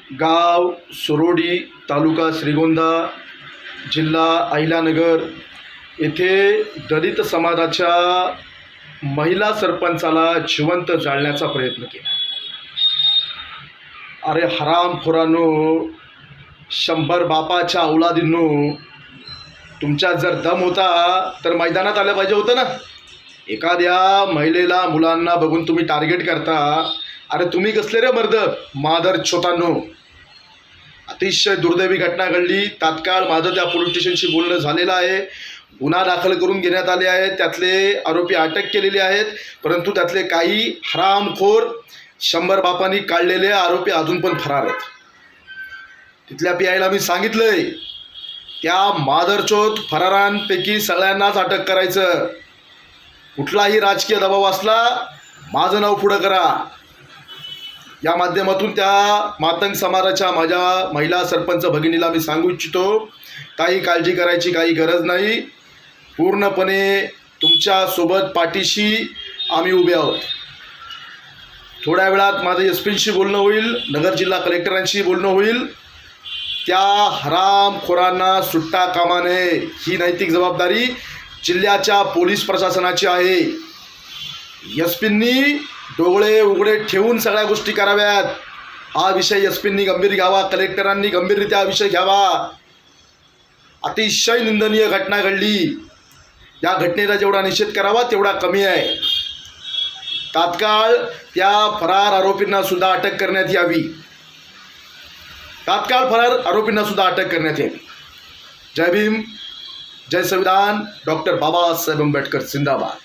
गाव सुरोडी, तालुका श्रीगोंदा, जिल्हा अहिल्यानगर येथे दलित समाजाच्या महिला सरपंचाला जिवंत जाळण्याचा प्रयत्न केला. अरे हरामखोरांनो, 100 बापाच्या औलादींनो, तुमच्यात जर दम होता तर मैदानात आलं पाहिजे होतं ना. एखाद्या महिलेला मुलांना बघून तुम्ही टार्गेट करता. अरे तुम्ही कसले रे मर्द मादर छोटांनो. अतिशय दुर्दैवी घटना घडली. तात्काळ माझं त्या पोलीस स्टेशनशी बोलणं झालेलं आहे. गुन्हा दाखल करून घेण्यात आले आहेत. त्यातले आरोपी अटक केलेले आहेत. परंतु त्यातले काही हरामखोर 100 बापांनी काढलेले आरोपी अजून पण फरार आहेत. तिथल्या पीआयला मी सांगितलंय, त्या मादरचोद फरारांपैकी सगळ्यांनाच अटक करायचं. कुठलाही राजकीय दबाव असला माझं नाव पुढं करा. या माध्यमातून त्या मातंग समाजाच्या माझ्या महिला सरपंच भगिनीला मी सांगू इच्छितो, काही काळजी करायची काही गरज नाही. पूर्णपणे तुमच्यासोबत पाठीशी आम्ही उभे आहोत. थोड्या वेळात माझं एसपींशी बोलणं होईल, नगर जिल्हा कलेक्टरांशी बोलणं होईल. त्या हरामखोरांना सुट्टा कामा नये. ही नैतिक जबाबदारी जिल्ह्याच्या पोलीस प्रशासनाची आहे. एसपींनी डोळे उघडे ठेवून सगळ्या गोष्टी कराव्यात. हा विषय एसपींनी गंभीर घ्यावा, कलेक्टरांनी गंभीररित्या हा विषय घ्यावा. अतिशय निंदनीय घटना घडली. या घटनेचा जेवढा निषेध करावा तेवढा कमी आहे. तात्काळ त्या फरार आरोपींना सुद्धा अटक करण्यात यावी. तात्काळ फरार आरोपींना सुद्धा अटक करण्यात यावी. जय भीम, जय संविधान. डॉक्टर बाबासाहेब आंबेडकर जिंदाबाद.